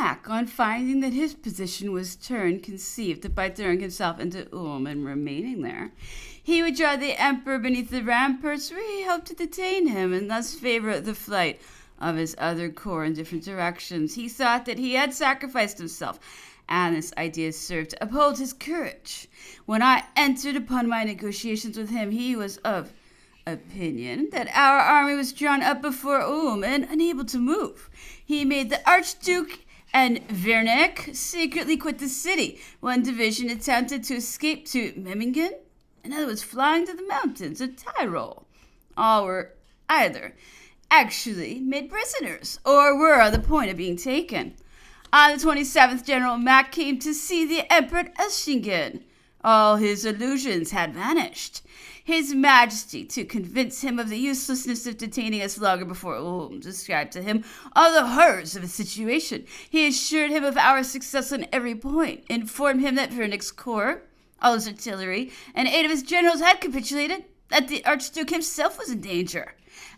Mack, on finding that his position was turned, conceived that by throwing himself into Ulm and remaining there, he would draw the emperor beneath the ramparts where he hoped to detain him and thus favor the flight of his other corps in different directions. He thought that he had sacrificed himself, and this idea served to uphold his courage. When I entered upon my negotiations with him, he was of opinion that our army was drawn up before Ulm and unable to move. He made the Archduke and Wernick secretly quit the city. One division attempted to escape to Memmingen, another was flying to the mountains of Tyrol. All were either actually made prisoners or were on the point of being taken. On the 27th, General Mack came to see the Emperor at Eschingen. All his illusions had vanished. His Majesty, to convince him of the uselessness of detaining us longer before Ulm, described to him all the horrors of the situation. He assured him of our success on every point, informed him that Wernick's corps, all his artillery, and 8 of his generals had capitulated, that the Archduke himself was in danger,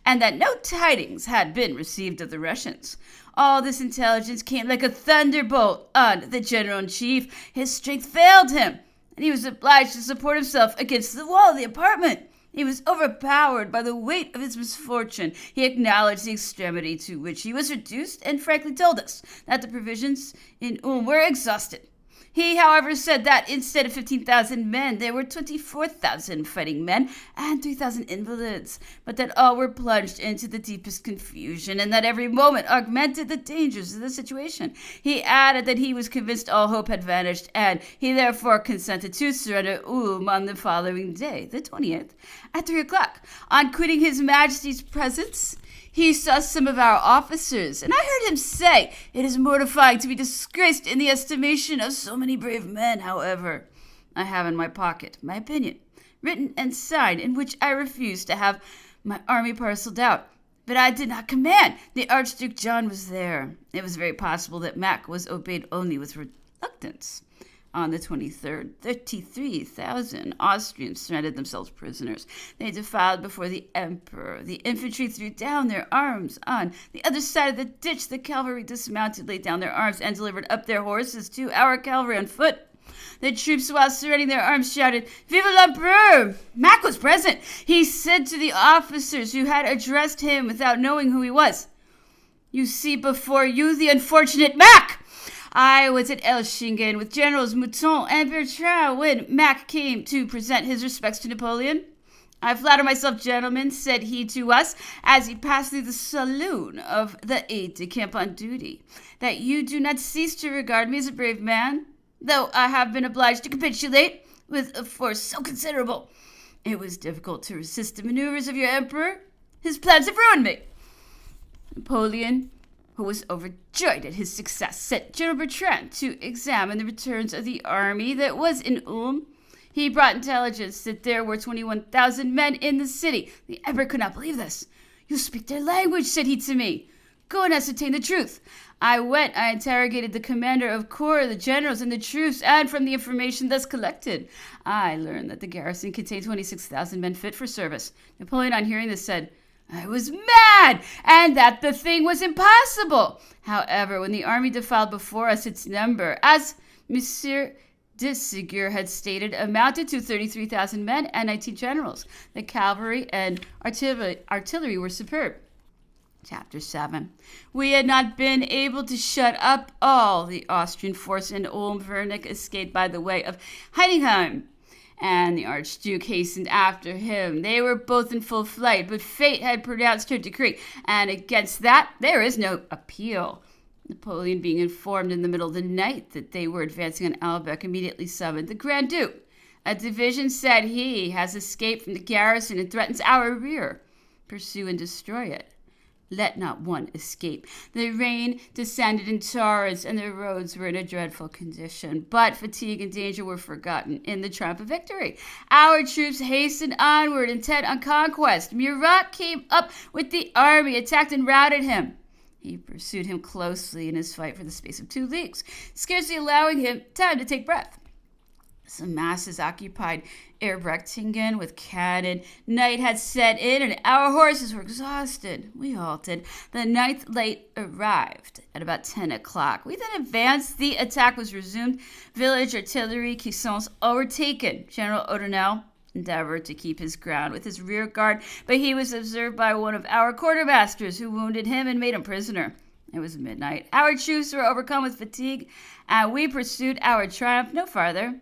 and that no tidings had been received of the Russians. All this intelligence came like a thunderbolt on the general-in-chief. His strength failed him, and he was obliged to support himself against the wall of the apartment. He was overpowered by the weight of his misfortune. He acknowledged the extremity to which he was reduced and frankly told us that the provisions in Ulm were exhausted. He, however, said that instead of 15,000 men, there were 24,000 fighting men and 3,000 invalids, but that all were plunged into the deepest confusion and that every moment augmented the dangers of the situation. He added that he was convinced all hope had vanished, and he therefore consented to surrender Ulm on the following day, the 20th, at 3 o'clock. On quitting His Majesty's presence, he saw some of our officers, and I heard him say, "It is mortifying to be disgraced in the estimation of so many brave men." However, I have in my pocket my opinion, written and signed, in which I refused to have my army parceled out. But I did not command. The Archduke John was there. It was very possible that Mack was obeyed only with reluctance. On the 23rd, 33,000 Austrians surrendered themselves prisoners. They defiled before the emperor. The infantry threw down their arms. On the other side of the ditch, the cavalry dismounted, laid down their arms, and delivered up their horses to our cavalry on foot. The troops, while surrendering their arms, shouted, "Vive l'Empereur!" Mack was present. He said to the officers who had addressed him without knowing who he was, "You see before you the unfortunate Mack." I was at Eschingen with Generals Mouton and Bertrand when Mack came to present his respects to Napoleon. "I flatter myself, gentlemen," said he to us as he passed through the saloon of the aide-de-camp on duty, "that you do not cease to regard me as a brave man, though I have been obliged to capitulate with a force so considerable. It was difficult to resist the maneuvers of your emperor. His plans have ruined me." Napoleon, who was overjoyed at his success, sent General Bertrand to examine the returns of the army that was in Ulm. He brought intelligence that there were 21,000 men in the city. The emperor could not believe this. "You speak their language," said he to me. "Go and ascertain the truth." I interrogated the commander of corps, the generals, and the troops, and from the information thus collected, I learned that the garrison contained 26,000 men fit for service. Napoleon, on hearing this, said, "I was mad, and that the thing was impossible." However, when the army defiled before us, its number, as Monsieur de Ségur had stated, amounted to 33,000 men and 19 generals. The cavalry and artillery were superb. Chapter 7. We had not been able to shut up all the Austrian force in Ulm. Wernick escaped by the way of Heidenheim, and the Archduke hastened after him. They were both in full flight, but fate had pronounced her decree, and against that there is no appeal. Napoleon, being informed in the middle of the night that they were advancing on Albeck, immediately summoned the Grand Duke. "A division," said he, "has escaped from the garrison and threatens our rear. Pursue and destroy it. Let not one escape." The rain descended in torrents, and the roads were in a dreadful condition. But fatigue and danger were forgotten in the triumph of victory. Our troops hastened onward, intent on conquest. Murat came up with the army, attacked and routed him. He pursued him closely in his fight for the space of 2 leagues, scarcely allowing him time to take breath. Some masses occupied Erbrechtingen with cannon. Night had set in, and our horses were exhausted. We halted. The ninth late arrived at about 10 o'clock. We then advanced. The attack was resumed. Village artillery caissons overtaken. General O'Donnell endeavored to keep his ground with his rear guard, but he was observed by one of our quartermasters, who wounded him and made him prisoner. It was midnight. Our troops were overcome with fatigue, and we pursued our triumph no farther.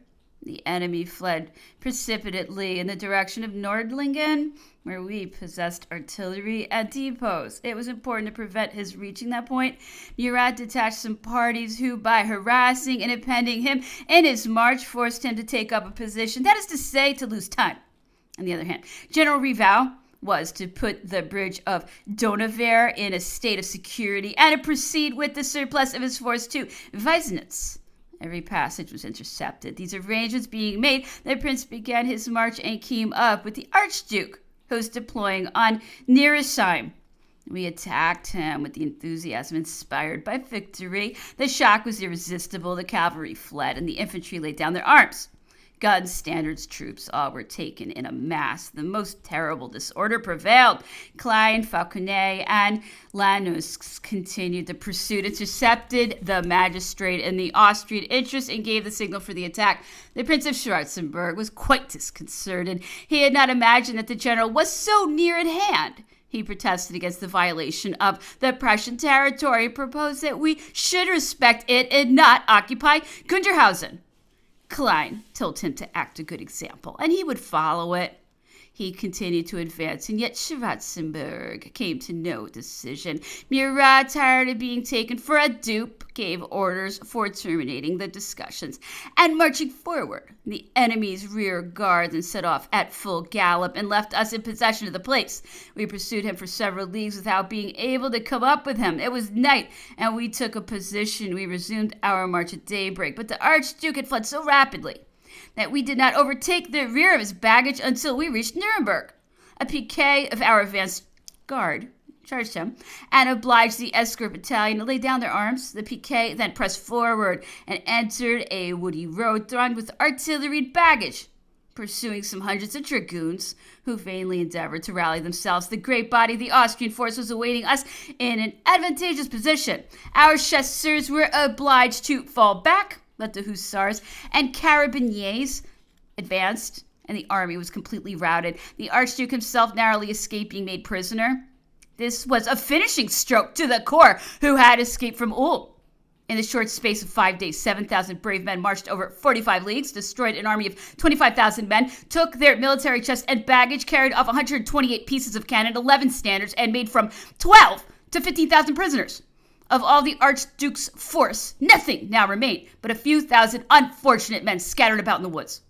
The enemy fled precipitately in the direction of Nordlingen, where we possessed artillery and depots. It was important to prevent his reaching that point. Murat detached some parties who, by harassing and impeding him in his march, forced him to take up a position, that is to say, to lose time. On the other hand, General Rival was to put the bridge of Donaver in a state of security and to proceed with the surplus of his force to Weisnitz. Every passage was intercepted. These arrangements being made, the prince began his march and came up with the Archduke, who was deploying on Neresheim. We attacked him with the enthusiasm inspired by victory. The shock was irresistible. The cavalry fled, and the infantry laid down their arms. Guns, standards, troops, all were taken in a mass. The most terrible disorder prevailed. Klein, Falconet, and Lanus continued the pursuit, intercepted the magistrate in the Austrian interest, and gave the signal for the attack. The Prince of Schwarzenberg was quite disconcerted. He had not imagined that the general was so near at hand. He protested against the violation of the Prussian territory, proposed that we should respect it and not occupy Gunderhausen. Klein told him to act a good example, and he would follow it. He continued to advance, and yet Schwarzenberg came to no decision. Murat, tired of being taken for a dupe, gave orders for terminating the discussions and marching forward. The enemy's rear guard then set off at full gallop and left us in possession of the place. We pursued him for several leagues without being able to come up with him. It was night, and we took a position. We resumed our march at daybreak, but the Archduke had fled so rapidly that we did not overtake the rear of his baggage until we reached Nuremberg. A piquet of our advanced guard charged him and obliged the escort battalion to lay down their arms. The piquet then pressed forward and entered a woody road thronged with artillery and baggage, pursuing some hundreds of dragoons who vainly endeavored to rally themselves. The great body of the Austrian force was awaiting us in an advantageous position. Our chasseurs were obliged to fall back, but the hussars and carabiniers advanced, and the army was completely routed. The Archduke himself, narrowly escaping, made prisoner. This was a finishing stroke to the corps who had escaped from Ulm. In the short space of 5 days, 7,000 brave men marched over 45 leagues, destroyed an army of 25,000 men, took their military chest and baggage, carried off 128 pieces of cannon, 11 standards, and made from 12 to 15,000 prisoners. Of all the Archduke's force, nothing now remained but a few thousand unfortunate men scattered about in the woods.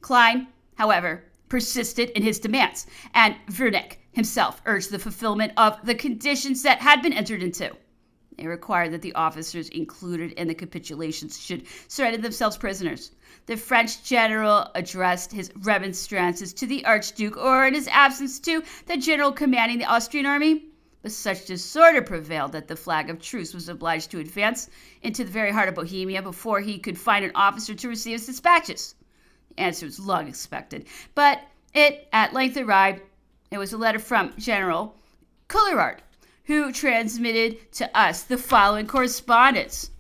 Klein, however, persisted in his demands, and Werneck himself urged the fulfillment of the conditions that had been entered into. They required that the officers included in the capitulations should surrender themselves prisoners. The French general addressed his remonstrances to the Archduke, or in his absence to the general commanding the Austrian army. But such disorder prevailed that the flag of truce was obliged to advance into the very heart of Bohemia before he could find an officer to receive his dispatches. The answer was long expected, but it at length arrived. It was a letter from General Collerard, who transmitted to us the following correspondence.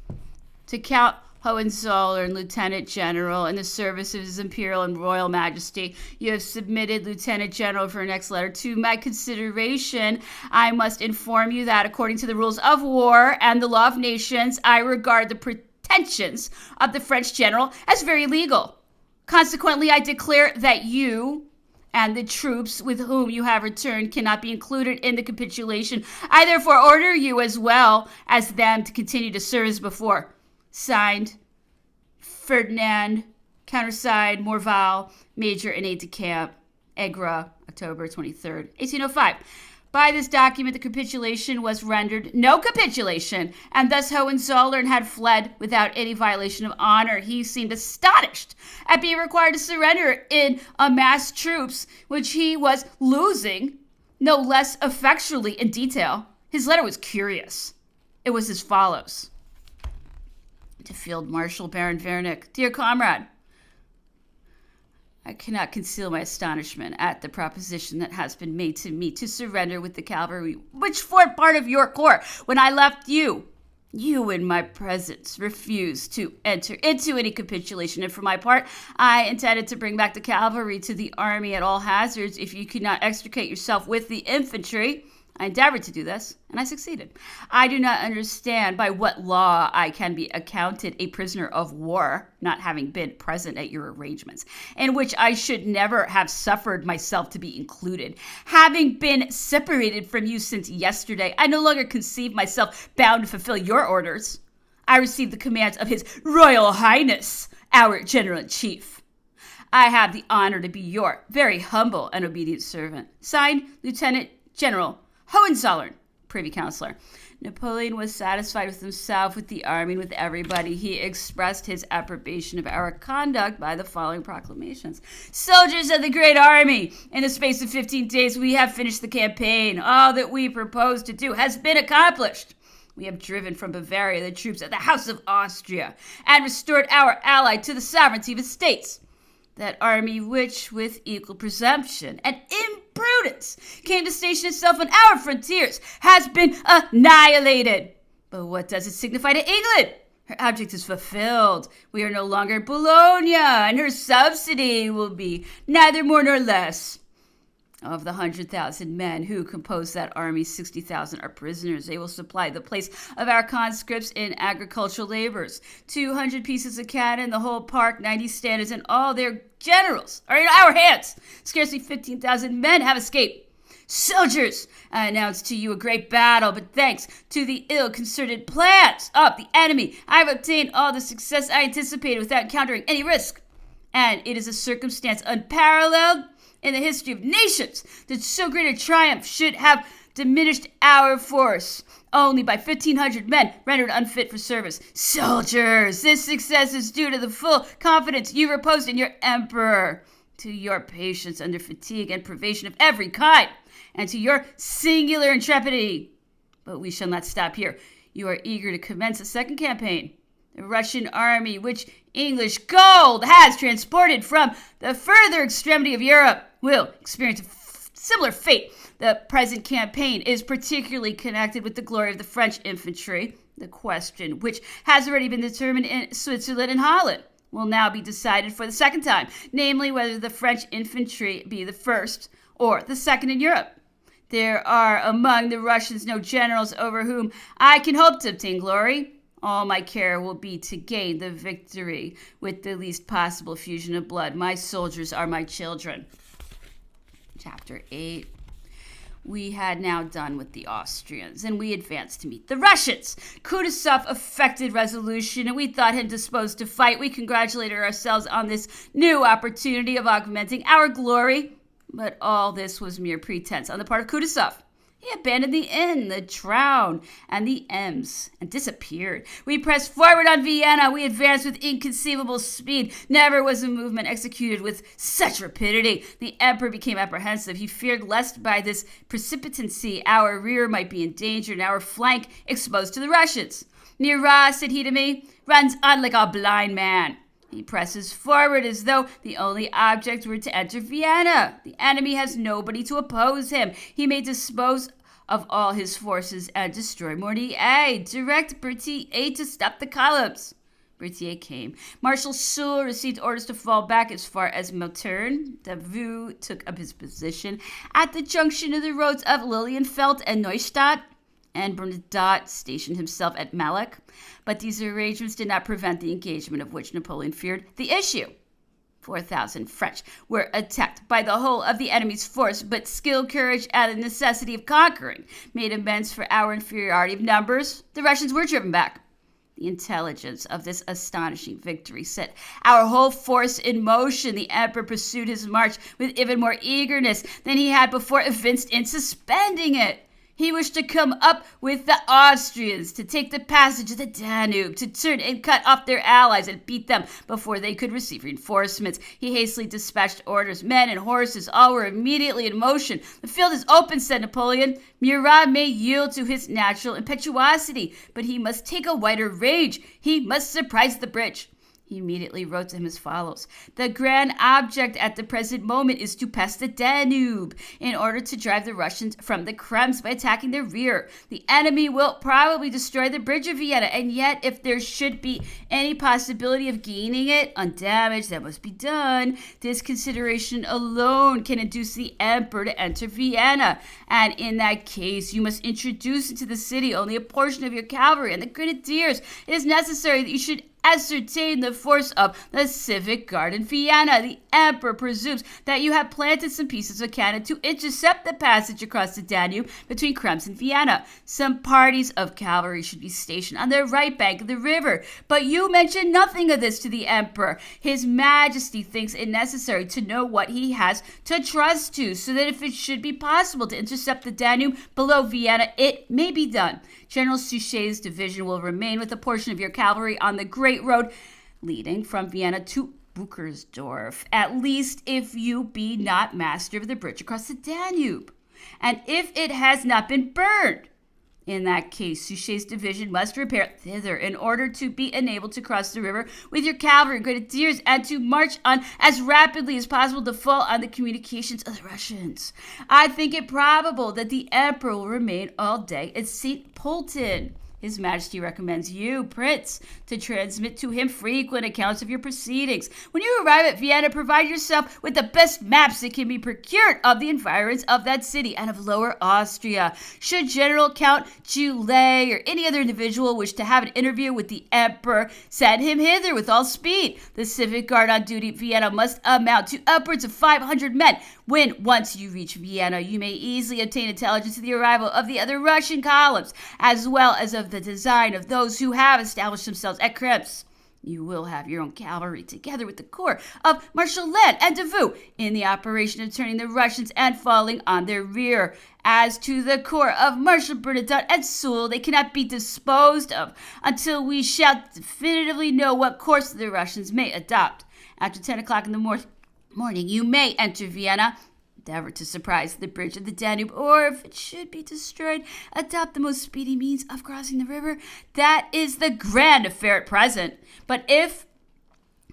To Count Hohenzollern, Lieutenant General, in the service of His Imperial and Royal Majesty, you have submitted, Lieutenant General, for your next letter to my consideration. I must inform you that, according to the rules of war and the law of nations, I regard the pretensions of the French general as very legal. Consequently, I declare that you and the troops with whom you have returned cannot be included in the capitulation. I therefore order you, as well as them, to continue to serve as before. Signed, Ferdinand, countersigned, Morval, Major and Aide-de-Camp, Egra, October 23rd, 1805. By this document, the capitulation was rendered no capitulation, and thus Hohenzollern had fled without any violation of honor. He seemed astonished at being required to surrender in amassed troops, which he was losing no less effectually in detail. His letter was curious. It was as follows. To Field Marshal Baron Werneck, dear comrade, I cannot conceal my astonishment at the proposition that has been made to me to surrender with the cavalry, which formed part of your corps when I left you. You, in my presence, refused to enter into any capitulation, and for my part, I intended to bring back the cavalry to the army at all hazards if you could not extricate yourself with the infantry. I endeavored to do this, and I succeeded. I do not understand by what law I can be accounted a prisoner of war, not having been present at your arrangements, in which I should never have suffered myself to be included. Having been separated from you since yesterday, I no longer conceive myself bound to fulfill your orders. I received the commands of His Royal Highness, our General-in-Chief. I have the honor to be your very humble and obedient servant. Signed, Lieutenant General Hohenzollern, Privy Councillor. Napoleon was satisfied with himself, with the army, and with everybody. He expressed his approbation of our conduct by the following proclamations. Soldiers of the great army, in the space of 15 days we have finished the campaign. All that we proposed to do has been accomplished. We have driven from Bavaria the troops of the House of Austria and restored our ally to the sovereignty of his states. That army which, with equal presumption and imprudence, came to station itself on our frontiers, has been annihilated. But what does it signify to England? Her object is fulfilled. We are no longer Bologna, and her subsidy will be neither more nor less. Of the 100,000 men who compose that army, 60,000 are prisoners. They will supply the place of our conscripts in agricultural labors. 200 pieces of cannon, the whole park, 90 standards, and all their generals are in our hands. Scarcely 15,000 men have escaped. Soldiers, I announce to you a great battle, but thanks to the ill-concerted plans of the enemy, I have obtained all the success I anticipated without encountering any risk. And it is a circumstance unparalleled in the history of nations that so great a triumph should have diminished our force only by 1,500 men rendered unfit for service. Soldiers, this success is due to the full confidence you reposed in your emperor, to your patience under fatigue and privation of every kind, and to your singular intrepidity. But we shall not stop here. You are eager to commence a second campaign. The Russian army, which English gold has transported from the further extremity of Europe, will experience a similar fate. The present campaign is particularly connected with the glory of the French infantry. The question, which has already been determined in Switzerland and Holland, will now be decided for the second time, namely whether the French infantry be the first or the second in Europe. There are among the Russians no generals over whom I can hope to obtain glory. All my care will be to gain the victory with the least possible effusion of blood. My soldiers are my children. Chapter 8. We had now done with the Austrians, and we advanced to meet the Russians. Kutuzov affected resolution, and we thought him disposed to fight. We congratulated ourselves on this new opportunity of augmenting our glory. But all this was mere pretense on the part of Kutuzov. He abandoned the inn, the Traun, and the Ems, and disappeared. We pressed forward on Vienna. We advanced with inconceivable speed. Never was a movement executed with such rapidity. The emperor became apprehensive. He feared lest by this precipitancy our rear might be in danger and our flank exposed to the Russians. Murat, said he to me, runs on like a blind man. He presses forward as though the only object were to enter Vienna. The enemy has nobody to oppose him. He may dispose of all his forces and destroy Mortier. Direct Berthier to stop the columns. Berthier came. Marshal Soult received orders to fall back as far as Meltern. Davout took up his position at the junction of the roads of Lilienfeld and Neustadt, and Bernadotte stationed himself at Malek. But these arrangements did not prevent the engagement of which Napoleon feared the issue. 4,000 French were attacked by the whole of the enemy's force, but skill, courage, and the necessity of conquering made amends for our inferiority of numbers. The Russians were driven back. The intelligence of this astonishing victory set our whole force in motion. The emperor pursued his march with even more eagerness than he had before evinced in suspending it. He wished to come up with the Austrians, to take the passage of the Danube, to turn and cut off their allies and beat them before they could receive reinforcements. He hastily dispatched orders. Men and horses, all were immediately in motion. The field is open, said Napoleon. Murat may yield to his natural impetuosity, but he must take a wider range. He must surprise the bridge. He immediately wrote to him as follows. The grand object at the present moment is to pass the Danube in order to drive the Russians from the Krems by attacking their rear. The enemy will probably destroy the bridge of Vienna, and yet if there should be any possibility of gaining it undamaged, that must be done. This consideration alone can induce the emperor to enter Vienna, and in that case you must introduce into the city only a portion of your cavalry and the grenadiers. It is necessary that you should ascertain the force of the civic guard in Vienna. The emperor presumes that you have planted some pieces of cannon to intercept the passage across the Danube between Krems and Vienna. Some parties of cavalry should be stationed on the right bank of the river, but you mention nothing of this to the emperor. His Majesty thinks it necessary to know what he has to trust to, so that if it should be possible to intercept the Danube below Vienna, it may be done. General Suchet's division will remain with a portion of your cavalry on the great road leading from Vienna to Bukersdorf, at least if you be not master of the bridge across the Danube, and if it has not been burned. In that case, Suchet's division must repair thither in order to be enabled to cross the river with your cavalry and grenadiers and to march on as rapidly as possible to fall on the communications of the Russians. I think it probable that the emperor will remain all day at St. Polten. His Majesty recommends you, Prince, to transmit to him frequent accounts of your proceedings. When you arrive at Vienna, provide yourself with the best maps that can be procured of the environs of that city and of Lower Austria. Should General Count Julet or any other individual wish to have an interview with the Emperor, send him hither with all speed. The civic guard on duty at Vienna must amount to upwards of 500 men. When once you reach Vienna, you may easily obtain intelligence of the arrival of the other Russian columns, as well as of the design of those who have established themselves at Krems. You will have your own cavalry together with the corps of Marshal Lannes and Davout in the operation of turning the Russians and falling on their rear. As to the corps of Marshal Bernadotte and Soult, they cannot be disposed of until we shall definitively know what course the Russians may adopt. After 10 o'clock in the morning, you may enter Vienna, endeavor to surprise the bridge of the Danube, or if it should be destroyed, adopt the most speedy means of crossing the river. That is the grand affair at present. But if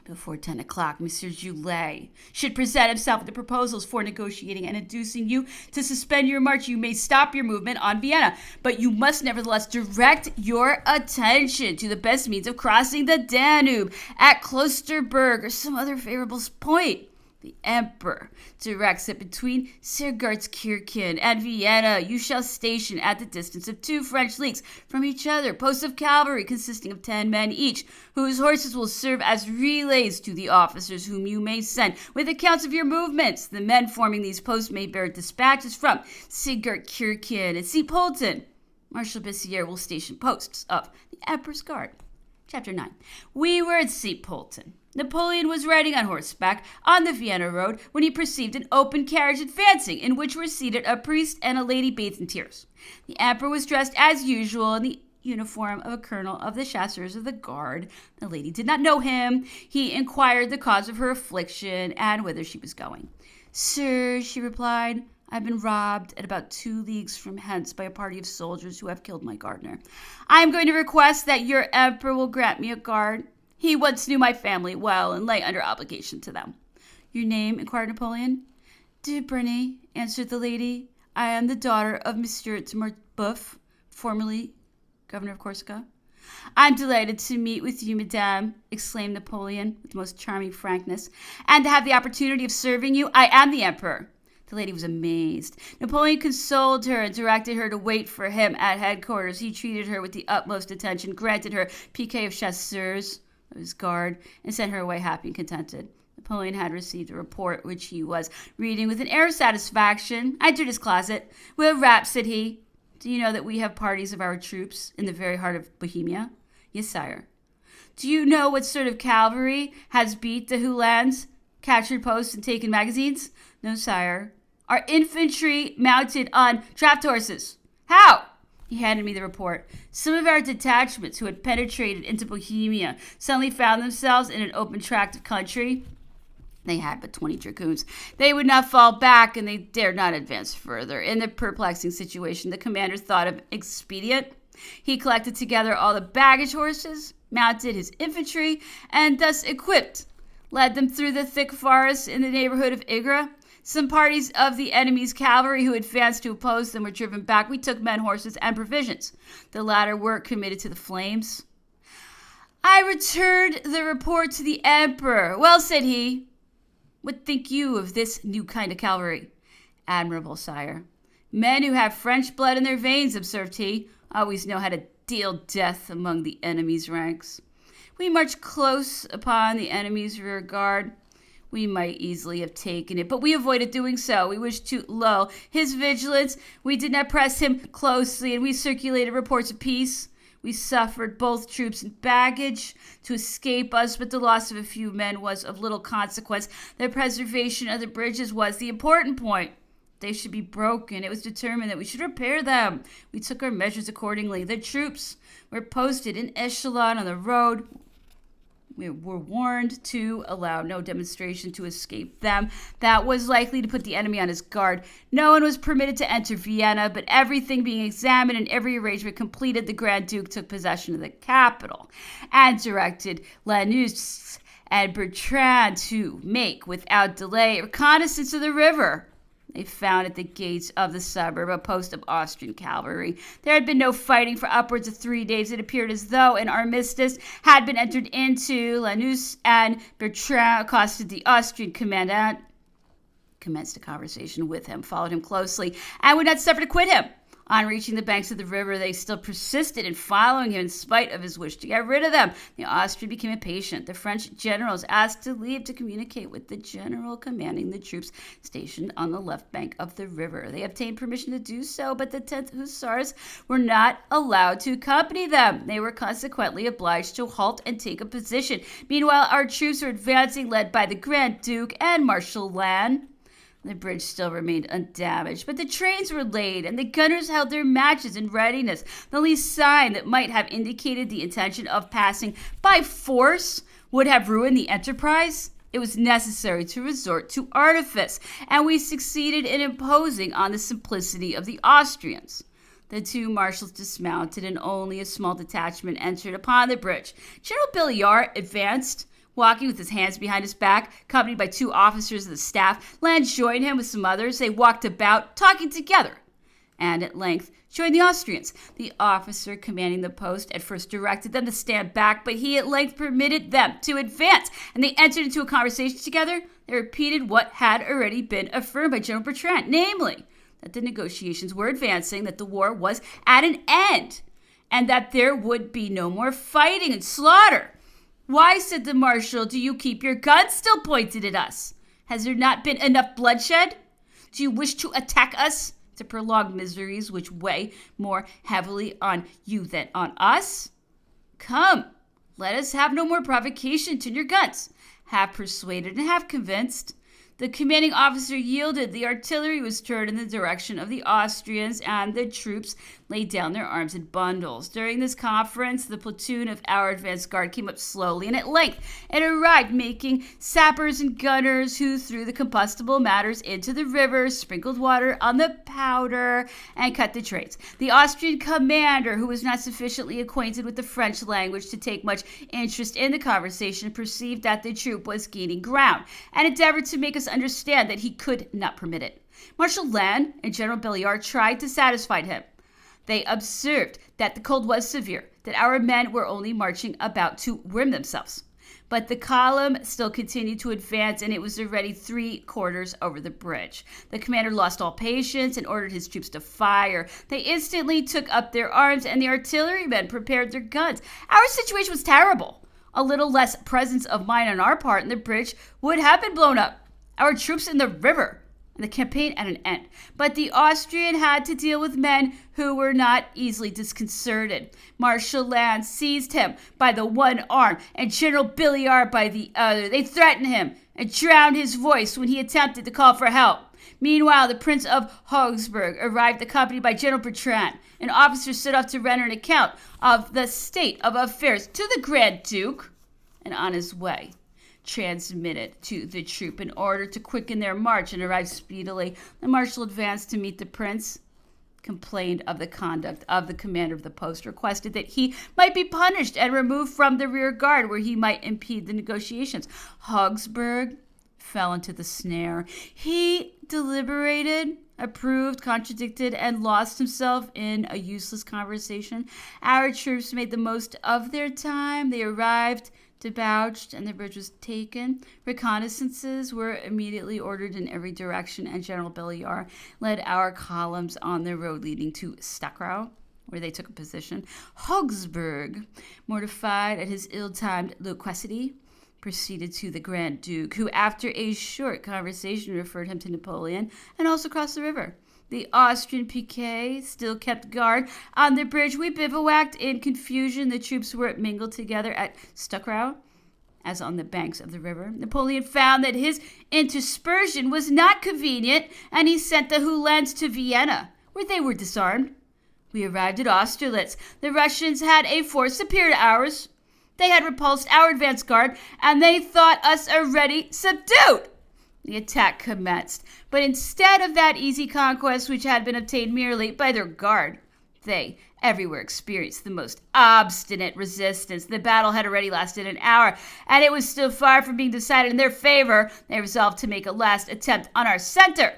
before 10 o'clock, Monsieur Julet should present himself with the proposals for negotiating and inducing you to suspend your march, you may stop your movement on Vienna. But you must nevertheless direct your attention to the best means of crossing the Danube at Klosterberg or some other favorable point. The emperor directs that between Sergartskirchen and Vienna you shall station at the distance of 2 French leagues from each other posts of cavalry consisting of 10 men each, whose horses will serve as relays to the officers whom you may send with accounts of your movements. The men forming these posts may bear dispatches from Sergartskirchen and St. Polten. Marshal Bessières will station posts of the Emperor's Guard. Chapter 9. We were at St. Polten. Napoleon was riding on horseback on the Vienna road when he perceived an open carriage advancing, in which were seated a priest and a lady bathed in tears. The emperor was dressed as usual in the uniform of a colonel of the chasseurs of the guard. The lady did not know him. He inquired the cause of her affliction and whither she was going. Sir, she replied, I have been robbed at about 2 leagues from hence by a party of soldiers who have killed my gardener. I am going to request that your emperor will grant me a guard. He once knew my family well and lay under obligation to them. Your name? Inquired Napoleon. De Brenny, answered the lady. I am the daughter of Monsieur de Marbeuf, formerly governor of Corsica. I'm delighted to meet with you, madame, exclaimed Napoleon with the most charming frankness, and to have the opportunity of serving you. I am the emperor. The lady was amazed. Napoleon consoled her and directed her to wait for him at headquarters. He treated her with the utmost attention, granted her piquet of chasseurs, of his guard, and sent her away happy and contented. Napoleon had received a report which he was reading with an air of satisfaction. I entered his closet. Well, Rapp, said he, do you know that we have parties of our troops in the very heart of Bohemia? Yes, sire. Do you know what sort of cavalry has beat the Uhlans, captured posts, and taken magazines? No, sire. Our infantry mounted on trapped horses. How? He handed me the report. Some of our detachments who had penetrated into Bohemia suddenly found themselves in an open tract of country. They had but 20 dragoons. They would not fall back, and they dared not advance further. In the perplexing situation, the commander thought of expedient. He collected together all the baggage horses mounted his infantry, and thus equipped, led them through the thick forest in the neighborhood of Igra. Some parties of the enemy's cavalry who advanced to oppose them were driven back. We took men, horses, and provisions. The latter were committed to the flames. I returned the report to the emperor. Well, said he, what think you of this new kind of cavalry? Admirable, sire. Men who have French blood in their veins, observed he, always know how to deal death among the enemy's ranks. We marched close upon the enemy's rear guard. We might easily have taken it, but we avoided doing so. We wished to lull his vigilance. We did not press him closely, and we circulated reports of peace. We suffered both troops and baggage to escape us, but the loss of a few men was of little consequence. The preservation of the bridges was the important point. They should be broken. It was determined that we should repair them. We took our measures accordingly. The troops were posted in echelon on the road. We were warned to allow no demonstration to escape them. That was likely to put the enemy on his guard. No one was permitted to enter Vienna, but everything being examined and every arrangement completed, the Grand Duke took possession of the capital and directed Lanus and Bertrand to make, without delay, reconnaissance of the river. They found at the gates of the suburb a post of Austrian cavalry. There had been no fighting for upwards of 3 days. It appeared as though an armistice had been entered into. Lanus and Bertrand accosted the Austrian commandant, commenced a conversation with him, followed him closely, and would not suffer to quit him. On reaching the banks of the river, they still persisted in following him in spite of his wish to get rid of them. The Austrian became impatient. The French generals asked to leave to communicate with the general commanding the troops stationed on the left bank of the river. They obtained permission to do so, but the 10th Hussars were not allowed to accompany them. They were consequently obliged to halt and take a position. Meanwhile, our troops were advancing, led by the Grand Duke and Marshal Lannes. The bridge still remained undamaged, but the trains were laid and the gunners held their matches in readiness. The least sign that might have indicated the intention of passing by force would have ruined the enterprise. It was necessary to resort to artifice, and we succeeded in imposing on the simplicity of the Austrians. The two marshals dismounted, and only a small detachment entered upon the bridge. General Billiard advanced, walking with his hands behind his back, accompanied by 2 officers of the staff. Lannes joined him with some others. They walked about, talking together, and at length joined the Austrians. The officer commanding the post at first directed them to stand back, but he at length permitted them to advance, and they entered into a conversation together. They repeated what had already been affirmed by General Bertrand, namely, that the negotiations were advancing, that the war was at an end, and that there would be no more fighting and slaughter. Why, said the marshal, do you keep your guns still pointed at us? Has there not been enough bloodshed? Do you wish to attack us, to prolong miseries which weigh more heavily on you than on us? Come, let us have no more provocation to your guns. Half persuaded and half convinced, the commanding officer yielded. The artillery was turned in the direction of the Austrians, and the troops laid down their arms in bundles. During this conference, the platoon of our advance guard came up slowly, and at length it arrived, making sappers and gunners who threw the combustible matters into the river, sprinkled water on the powder, and cut the trains. The Austrian commander, who was not sufficiently acquainted with the French language to take much interest in the conversation, perceived that the troop was gaining ground, and endeavored to make us understand that he could not permit it. Marshal Lannes and General Billiard tried to satisfy him. They observed that the cold was severe, that our men were only marching about to warm themselves. But the column still continued to advance, and it was already 3/4 over the bridge. The commander lost all patience and ordered his troops to fire. They instantly took up their arms, and the artillerymen prepared their guns. Our situation was terrible. A little less presence of mind on our part, and the bridge would have been blown up. Our troops in the river, and the campaign at an end. But the Austrian had to deal with men who were not easily disconcerted. Marshal Lannes seized him by the one arm and General Billiard by the other. They threatened him and drowned his voice when he attempted to call for help. Meanwhile, the Prince of Augsburg arrived accompanied by General Bertrand. An officer set off to render an account of the state of affairs to the Grand Duke, and on his way transmitted to the troop in order to quicken their march and arrive speedily. The marshal advanced to meet the prince. complained of the conduct of the commander of the post, requested that he might be punished and removed from the rear guard where he might impede the negotiations. Augsburg fell into the snare. He deliberated, approved, contradicted, and lost himself in a useless conversation. Our troops made the most of their time. They arrived, debouched, and the bridge was taken. Reconnaissances were immediately ordered in every direction, and General Belliard led our columns on the road leading to Stockrow, where they took a position. Augsburg, mortified at his ill-timed loquacity, proceeded to the Grand Duke, who after a short conversation referred him to Napoleon and also crossed the river. The Austrian piquet still kept guard on the bridge. We bivouacked in confusion. The troops were mingled together at Stockrow as on the banks of the river. Napoleon found that his interspersion was not convenient, and he sent the Uhlans to Vienna, where they were disarmed. We arrived at Austerlitz. The Russians had a force superior to ours. They had repulsed our advance guard, and they thought us already subdued. The attack commenced, but instead of that easy conquest which had been obtained merely by their guard, they everywhere experienced the most obstinate resistance. The battle had already lasted an hour, and it was still far from being decided in their favor. They resolved to make a last attempt on our center.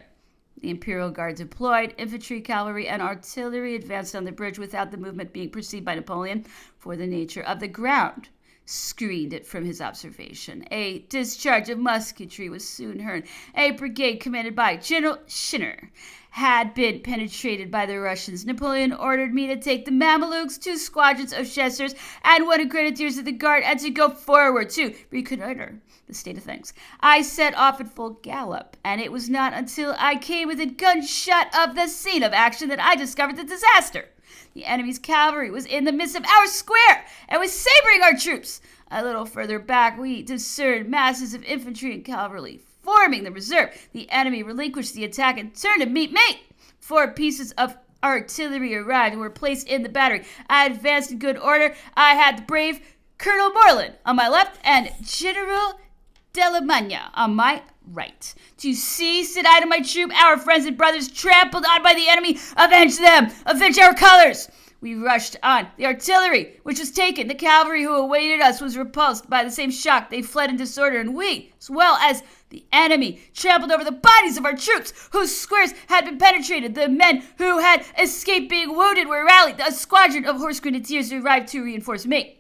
The Imperial Guard deployed, infantry, cavalry, and artillery advanced on the bridge without the movement being perceived by Napoleon, for the nature of the ground screened it from his observation. A discharge of musketry was soon heard. A brigade commanded by General Schinner had been penetrated by the Russians. Napoleon ordered me to take the Mamelukes, 2 squadrons of chasseurs, and 1 of grenadiers of the guard, and to go forward to reconnoiter the state of things. I set off at full gallop, and it was not until I came within gunshot of the scene of action that I discovered the disaster. The enemy's cavalry was in the midst of our square and was sabering our troops. A little further back, we discerned masses of infantry and cavalry forming the reserve. The enemy relinquished the attack and turned to meet me. 4 pieces of artillery arrived and were placed in the battery. I advanced in good order. I had the brave Colonel Morland on my left and General Delamanna on my right. "Do you see," said I to my troop, "our friends and brothers trampled on by the enemy? Avenge them! Avenge our colors!" We rushed on. The artillery, which was taken, the cavalry who awaited us was repulsed by the same shock. They fled in disorder, and we, as well as the enemy, trampled over the bodies of our troops, whose squares had been penetrated. The men who had escaped being wounded were rallied. A squadron of horse grenadiers arrived to reinforce me.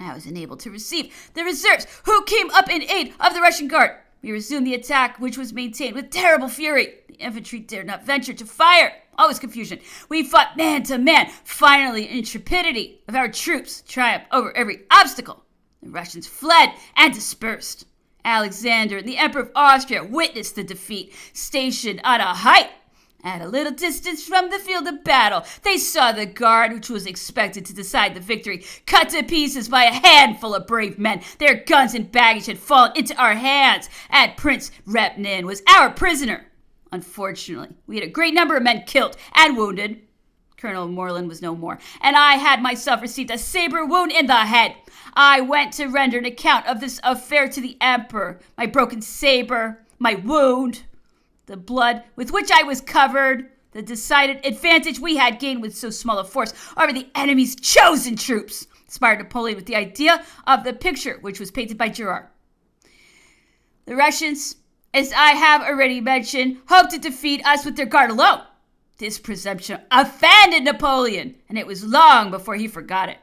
I was enabled to receive the reserves, who came up in aid of the Russian guard. We resumed the attack, which was maintained with terrible fury. The infantry dared not venture to fire. Always confusion. We fought man to man. Finally, intrepidity of our troops triumphed over every obstacle. The Russians fled and dispersed. Alexander and the Emperor of Austria witnessed the defeat. Stationed on a height at a little distance from the field of battle, they saw the guard, which was expected to decide the victory, cut to pieces by a handful of brave men. Their guns and baggage had fallen into our hands, and Prince Repnin was our prisoner. Unfortunately, we had a great number of men killed and wounded. Colonel Morland was no more, and I had myself received a saber wound in the head. I went to render an account of this affair to the Emperor. My broken saber, my wound, the blood with which I was covered, the decided advantage we had gained with so small a force over the enemy's chosen troops, inspired Napoleon with the idea of the picture which was painted by Gerard. The Russians, as I have already mentioned, hoped to defeat us with their guard alone. This presumption offended Napoleon, and it was long before he forgot it.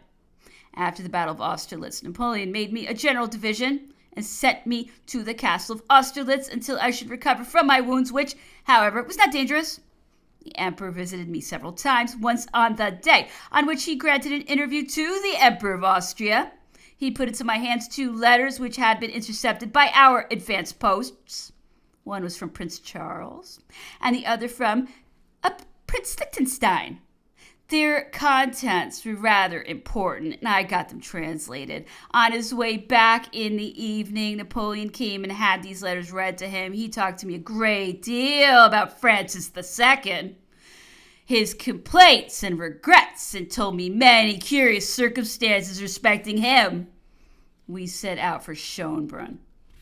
After the Battle of Austerlitz, Napoleon made me a general division and sent me to the castle of Austerlitz until I should recover from my wounds, which, however, was not dangerous. The Emperor visited me several times, once on the day on which he granted an interview to the Emperor of Austria. He put into my hands 2 letters which had been intercepted by our advance posts. One was from Prince Charles, and the other from Prince Liechtenstein. Their contents were rather important, and I got them translated. On his way back in the evening, Napoleon came and had these letters read to him. He talked to me a great deal about Francis II, his complaints and regrets, and told me many curious circumstances respecting him. We set out for Schönbrunn,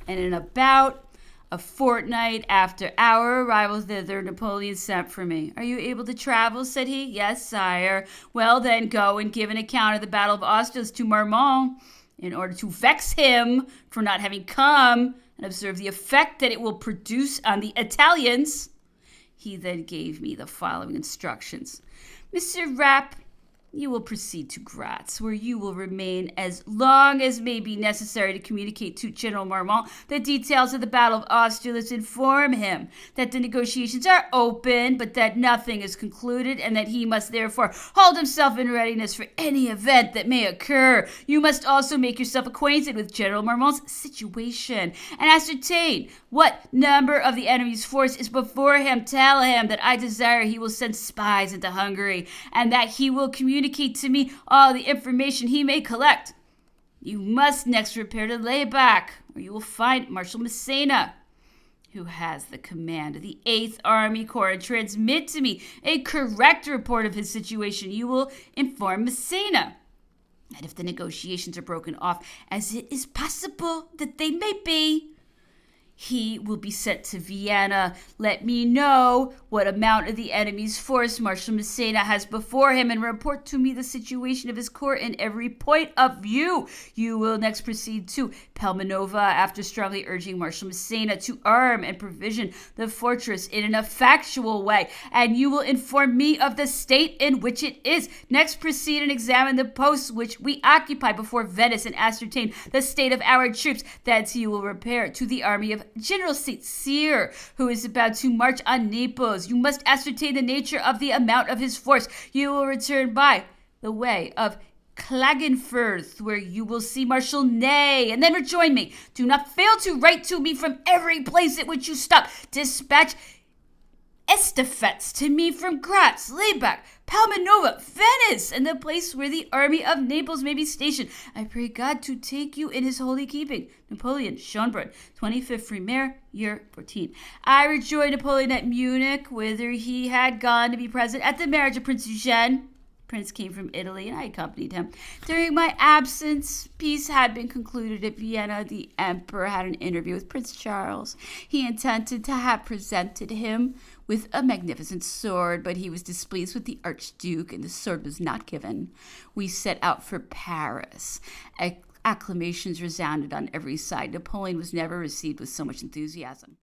and in about A fortnight after our arrival thither, Napoleon sent for me. "Are you able to travel?" said he. "Yes, sire." "Well, then, go and give an account of the Battle of Austerlitz to Marmont, in order to vex him for not having come, and observe the effect that it will produce on the Italians." He then gave me the following instructions. "Mr. Rapp, you will proceed to Graz, where you will remain as long as may be necessary to communicate to General Marmont the details of the Battle of Austerlitz. Inform him that the negotiations are open, but that nothing is concluded, and that he must therefore hold himself in readiness for any event that may occur. You must also make yourself acquainted with General Marmont's situation, and ascertain what number of the enemy's force is before him. Tell him that I desire he will send spies into Hungary, and that he will communicate to me all the information he may collect. You must next repair to Laybach, where you will find Marshal Massena, who has the command of the 8th Army Corps, and transmit to me a correct report of his situation. You will inform Massena that if the negotiations are broken off, as it is possible that they may be, he will be sent to Vienna. Let me know what amount of the enemy's force Marshal Massena has before him, and report to me the situation of his corps in every point of view. You will next proceed to Pelmanova, after strongly urging Marshal Massena to arm and provision the fortress in an effectual way, and you will inform me of the state in which it is. Next proceed and examine the posts which we occupy before Venice, and ascertain the state of our troops. Thence you will repair to the army of General St. Cyr, who is about to march on Naples. You must ascertain the nature of the amount of his force. You will return by the way of Klagenfurt, where you will see Marshal Ney, and then rejoin me. Do not fail to write to me from every place at which you stop. Dispatch estafettes to me from Graz, Laybach, Palmanova, Venice, and the place where the army of Naples may be stationed. I pray God to take you in his holy keeping. Napoleon, Schönbrunn, 25th Frimaire, year 14. I rejoined Napoleon at Munich, whither he had gone to be present at the marriage of Prince Eugene. Prince came from Italy, and I accompanied him. During my absence, peace had been concluded at Vienna. The emperor had an interview with Prince Charles. He intended to have presented him with a magnificent sword, but he was displeased with the Archduke, and the sword was not given. We set out for Paris. Acclamations resounded on every side. Napoleon was never received with so much enthusiasm.